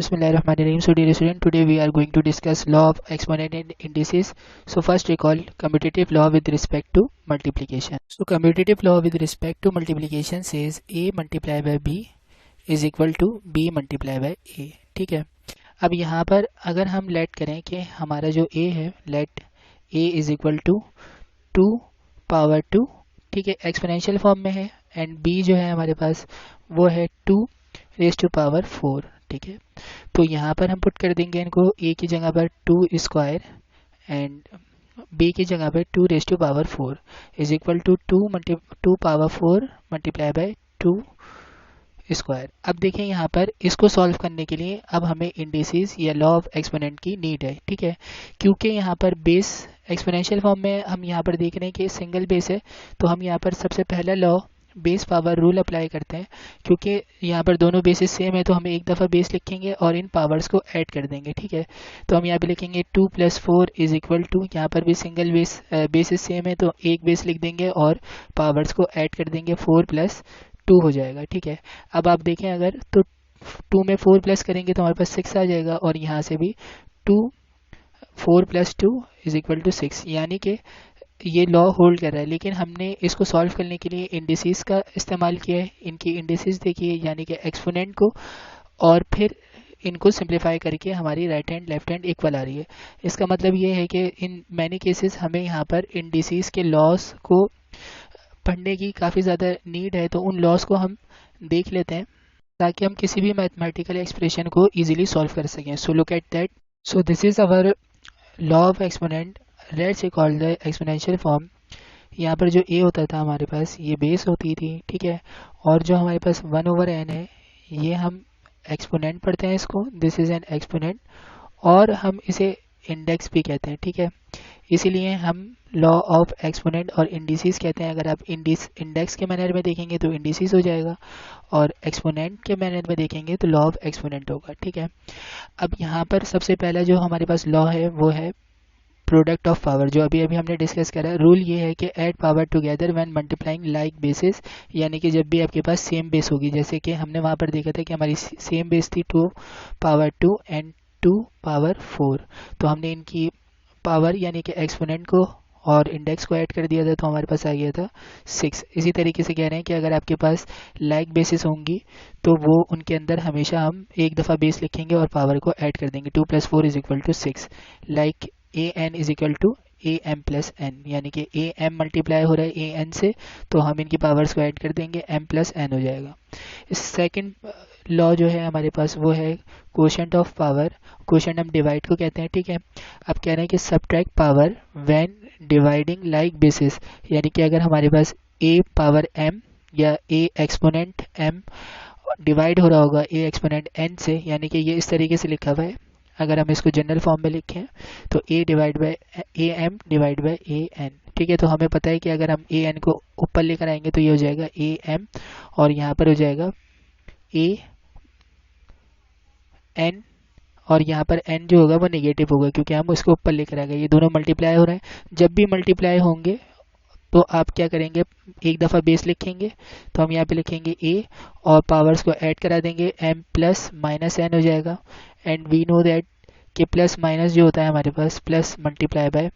Bismillahirrahmanirrahim. So dear student, today we are going to discuss law of exponent and indices. So first recall commutative law with respect to multiplication. So commutative law with respect to multiplication says a multiplied by b is equal to b multiplied by a. ठीक है, अब यहाँ पर अगर हम late करें कि हमारा जो a है, let a is equal to 2 power 2, ठीक है, एक्सपोनेंशियल फॉर्म में है, एंड b जो है हमारे पास वो है 2 रेज टू पावर 4. ठीक है, तो यहाँ पर हम पुट कर देंगे इनको a की जगह पर 2 स्क्वायर एंड b की जगह पर 2 raise to power 4 is equal to 2 power 4 multiply by 2 square. अब देखें यहाँ पर इसको सॉल्व करने के लिए अब हमें इंडिसेस या लॉ ऑफ एक्सपोनेंट की नीड है. ठीक है, क्योंकि यहाँ पर बेस एक्सपोनेंशियल फॉर्म में हम यहाँ पर देख रहे हैं कि सिंगल बेस है, तो हम यहाँ पर सबसे पहला law base power rule apply करते हैं. क्योंकि यहाँ पर दोनों बेसिस सेम है तो हम एक दफ़ा बेस लिखेंगे और इन पावर्स को ऐड कर देंगे. ठीक है, तो हम यहाँ पे लिखेंगे 2 + 4 इज इक्वल टू, यहाँ पर भी सिंगल बेसिस सेम है तो एक बेस लिख देंगे और पावर्स को ऐड कर देंगे, 4 + 2 हो जाएगा. ठीक है, अब आप देखें अगर तो 2 में 4 प्लस करेंगे तो हमारे पास 6 आ जाएगा और यहाँ से भी 4 + 2 इज इक्वल टू 6, यानी कि ये लॉ होल्ड कर रहा है. लेकिन हमने इसको सॉल्व करने के लिए इंडिसेस का इस्तेमाल किया है. इनकी इंडिसेस देखिए, यानी कि एक्सपोनेंट को, और फिर इनको सिंप्लीफाई करके हमारी right hand left hand equal आ रही है. इसका मतलब ये है कि इन मैनी केसेस हमें यहाँ पर इंडिसेस के लॉस को पढ़ने की काफ़ी ज़्यादा नीड है, तो उन लॉस को हम देख लेते हैं ताकि हम किसी भी मैथमेटिकल एक्सप्रेशन को इजीली सॉल्व कर सकें. So look at that. So this is our law of exponent. Let's call the exponential form. यहाँ पर जो a होता था हमारे पास ये बेस होती थी. ठीक है, और जो हमारे पास 1/n है ये हम एक्सपोनेंट पढ़ते हैं इसको. दिस इज़ एन एक्सपोनेंट और हम इसे इंडेक्स भी कहते हैं. ठीक है, इसीलिए हम लॉ ऑफ एक्सपोनेंट और इंडिसेस कहते हैं. अगर आप इंडेक्स के मैनर में देखेंगे तो इंडिसेस हो जाएगा और एक्सपोनेंट के मैनर में देखेंगे तो लॉ ऑफ एक्सपोनेंट होगा. ठीक है, अब यहाँ पर सबसे पहला जो हमारे पास लॉ है वो है प्रोडक्ट ऑफ पावर, जो अभी हमने डिस्कस करा. रूल ये है कि add power together when multiplying like basis, यानी कि जब भी आपके पास सेम बेस होगी. जैसे कि हमने वहाँ पर देखा था कि हमारी सेम बेस थी 2 पावर 2 एंड 2 पावर 4, तो हमने इनकी पावर यानी कि एक्सपोनेंट को और इंडेक्स को ऐड कर दिया था तो हमारे पास आ गया था 6. इसी तरीके से कह रहे हैं कि अगर आपके पास लाइक बेसिस होंगी तो वो उनके अंदर हमेशा हम एक दफ़ा बेस लिखेंगे और पावर को ऐड कर देंगे. 2 + 4 is equal to 6. Like an is equal to am + n, यानी कि am मल्टीप्लाई हो रहा है an से, तो हम इनकी पावर्स को ऐड कर देंगे, m + n हो जाएगा. इस सेकंड लॉ जो है हमारे पास वो है कोशेंट ऑफ पावर. कोशेंट हम डिवाइड को कहते हैं. ठीक है, अब कह रहे हैं कि subtract power when dividing like basis, यानी कि अगर हमारे पास a पावर m या a एक्सपोनेंट m डिवाइड हो रहा होगा a एक्सपोनेंट n से, यानी कि ये इस तरीके से लिखा हुआ है. अगर हम इसको जनरल फॉर्म में लिखें तो a divide bye am divide by an. ठीक है, तो हमें पता है कि अगर हम an को ऊपर लेकर आएंगे तो ये हो जाएगा am और यहाँ पर हो जाएगा a n, और यहाँ पर n जो होगा वो नेगेटिव होगा क्योंकि हम उसको ऊपर लेकर आ गए. ये दोनों मल्टीप्लाई हो रहे हैं. जब भी मल्टीप्लाई होंगे तो आप क्या करेंगे, एक दफ़ा बेस लिखेंगे तो हम यहाँ पे लिखेंगे a और पावर्स को ऐड करा देंगे, m + -n हो जाएगा. एंड वी नो दैट कि प्लस माइनस जो होता है हमारे पास प्लस मल्टीप्लाई बाय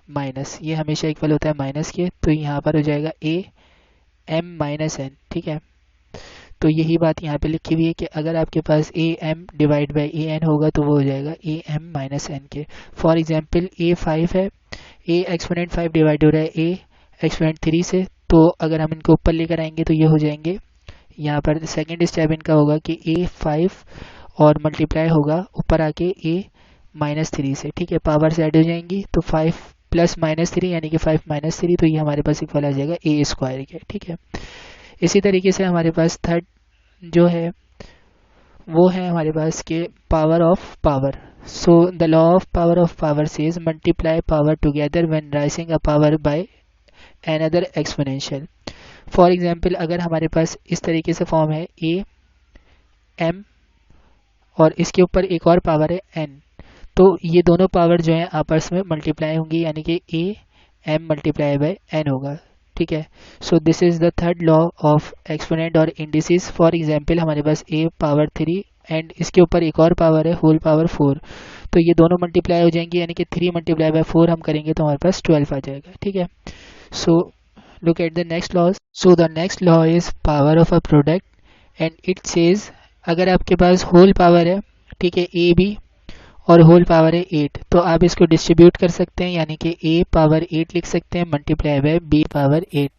माइनस, ये हमेशा इक्वल होता है माइनस के, तो यहाँ पर हो जाएगा a m - n. ठीक है, तो यही बात यहाँ पे लिखी हुई है कि अगर आपके पास a m divide by a n होगा तो वो हो जाएगा a m - n के. फॉर एग्जांपल a 5 है, a एक्सपोनेंट 5 डिवाइड हो रहा है a एक्सपोनेंट 3 से, तो अगर हम इनको ऊपर लेकर आएंगे तो ये हो जाएंगे. यहाँ पर सेकेंड स्टेप इनका होगा कि a 5 और मल्टीप्लाई होगा ऊपर आके a -3 से. ठीक है, पावर्स ऐड हो जाएंगी तो 5 + -3 यानी कि 5 - 3, तो ये हमारे पास इक्वल आ जाएगा a स्क्वायर के. ठीक है, इसी तरीके से हमारे पास थर्ड जो है वो है हमारे पास के power of power. So the law of power says multiply power together when rising a power by another exponential. For example अगर हमारे पास इस तरीके से फॉर्म है a m और इसके ऊपर एक और पावर है n, तो ये दोनों पावर जो है आपस में मल्टीप्लाई होंगी, यानी कि a m multiply bye n होगा. ठीक है, so this is the third law of exponent और इंडिसेस. फॉर एग्जांपल हमारे पास a पावर 3 एंड इसके ऊपर एक और पावर है होल पावर 4, तो ये दोनों मल्टीप्लाई हो जाएंगे, यानी कि 3 मल्टीप्लाई बाय 4 हम करेंगे तो हमारे पास 12 आ जाएगा। ठीक है, so look at the next laws. So the next law is power of a product and it says अगर आपके पास होल पावर है, ठीक है, ए बी और होल पावर है 8, तो आप इसको डिस्ट्रीब्यूट कर सकते हैं, यानी कि a पावर 8 लिख सकते हैं multiply by b power 8।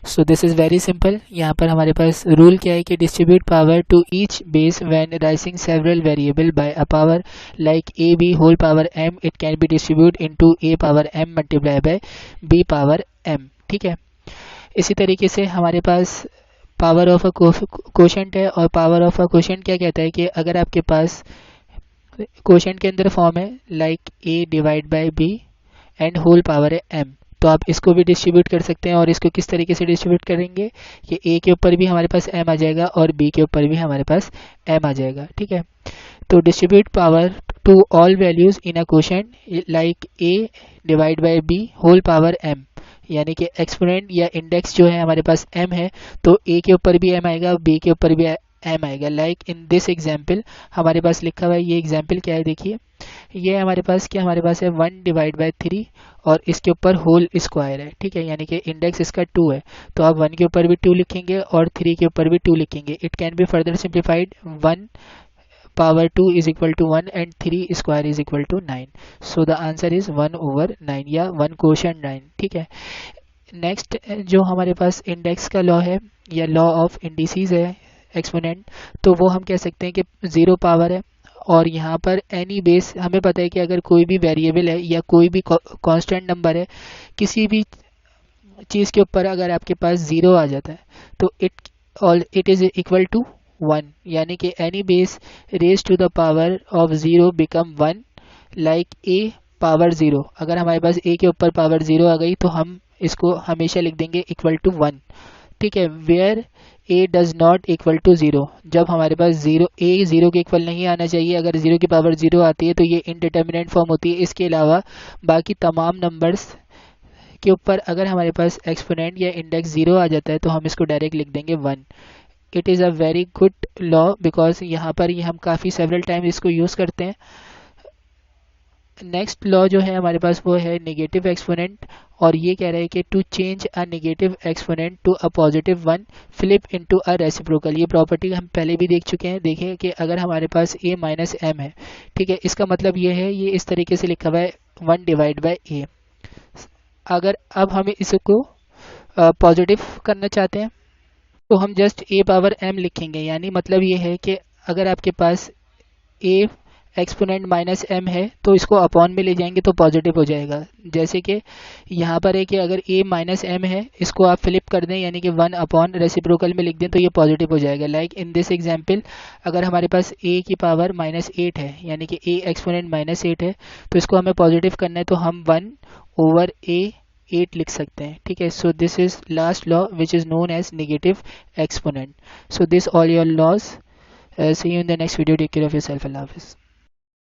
So this is very simple. यहाँ पर हमारे पास रूल क्या है कि distribute power to each base when raising several variable by a power like a b whole power m, it can be distribute into a power m multiply by b power m। ठीक है, इसी तरीके से हमारे पास power of a quotient है, और power of a quotient क्या कहता है कि अगर आपके पास कोशेंट के अंदर फॉर्म है like a divide by b and whole power है m, तो आप इसको भी डिस्ट्रीब्यूट कर सकते हैं। और इसको किस तरीके से डिस्ट्रीब्यूट करेंगे कि a के ऊपर भी हमारे पास m आ जाएगा और b के ऊपर भी हमारे पास m आ जाएगा। ठीक है, तो distribute power to all values in a quotient like a divide by b whole power m, यानी कि एक्सपोनेंट या इंडेक्स जो है हमारे पास m है, तो a के ऊपर भी m आएगा, b के ऊपर भी m आएगा। लाइक इन दिस एग्जाम्पल हमारे पास लिखा हुआ है, ये एग्जाम्पल क्या है देखिए, ये हमारे पास क्या हमारे पास है 1 डिवाइड बाय 3 और इसके ऊपर होल स्क्वायर है। ठीक है, यानी कि इंडेक्स इसका 2 है, तो आप 1 के ऊपर भी 2 लिखेंगे और 3 के ऊपर भी 2 लिखेंगे। It can be further simplified 1 power 2 is equal to 1 and 3 square is equal to 9। So the answer is 1/9 या 1 कोशेंट 9। ठीक है, नेक्स्ट जो हमारे पास इंडेक्स का लॉ है या लॉ ऑफ इंडिसेस है एक्सपोनेंट, तो वो हम कह सकते हैं कि 0 पावर है, और यहाँ पर एनी बेस हमें पता है कि अगर कोई भी वेरिएबल है या कोई भी कांस्टेंट नंबर है, किसी भी चीज़ के ऊपर अगर आपके पास 0 आ जाता है तो इट इज़ इक्वल टू 1, यानी कि any base raise to the power of 0 become 1 like a power 0। अगर हमारे पास a के ऊपर पावर 0 आ गई तो हम इसको हमेशा लिख देंगे इक्वल टू 1। ठीक है, where a does not equal to 0, जब हमारे पास a 0 के इक्वल नहीं आना चाहिए, अगर 0 की पावर 0 आती है तो ये इनडिटर्मिनेट फॉर्म होती है। इसके अलावा बाकी तमाम नंबर्स के ऊपर अगर हमारे पास एक्सपोनेंट या इंडेक्स 0 आ जाता है तो हम इसको डायरेक्ट लिख देंगे 1। It is a very good law because यहाँ पर ये हम काफ़ी सेवरल टाइम इसको यूज़ करते हैं। नेक्स्ट लॉ जो है हमारे पास वो है नेगेटिव एक्सपोनेंट, और ये कह रहा है कि to change a negative exponent to a positive one flip into a reciprocal. ये प्रॉपर्टी हम पहले भी देख चुके हैं। देखें कि अगर हमारे पास a माइनस m है, ठीक है, इसका मतलब ये है, ये इस तरीके से लिखा हुआ है 1 डिवाइड बाय a। अगर अब हम इसको पॉजिटिव करना चाहते हैं तो हम जस्ट a पावर m लिखेंगे, यानी मतलब ये है कि अगर आपके पास a एक्सपोनेंट माइनस m है तो इसको अपॉन में ले जाएंगे तो पॉजिटिव हो जाएगा। जैसे कि यहाँ पर है कि अगर a माइनस m है, इसको आप फ्लिप कर दें यानी कि 1 अपॉन रेसिप्रोकल में लिख दें तो ये पॉजिटिव हो जाएगा। लाइक इन दिस एग्जाम्पल अगर हमारे पास a की पावर -8 है, यानी कि a एक्सपोनेंट -8 है, तो इसको हमें पॉजिटिव करना है तो हम 1 ओवर a 8 लिख सकते हैं। ठीक है, so this is last law which is known as negative exponent. So this all your laws. See you in the next video. Take care of yourself. Allah Hafiz.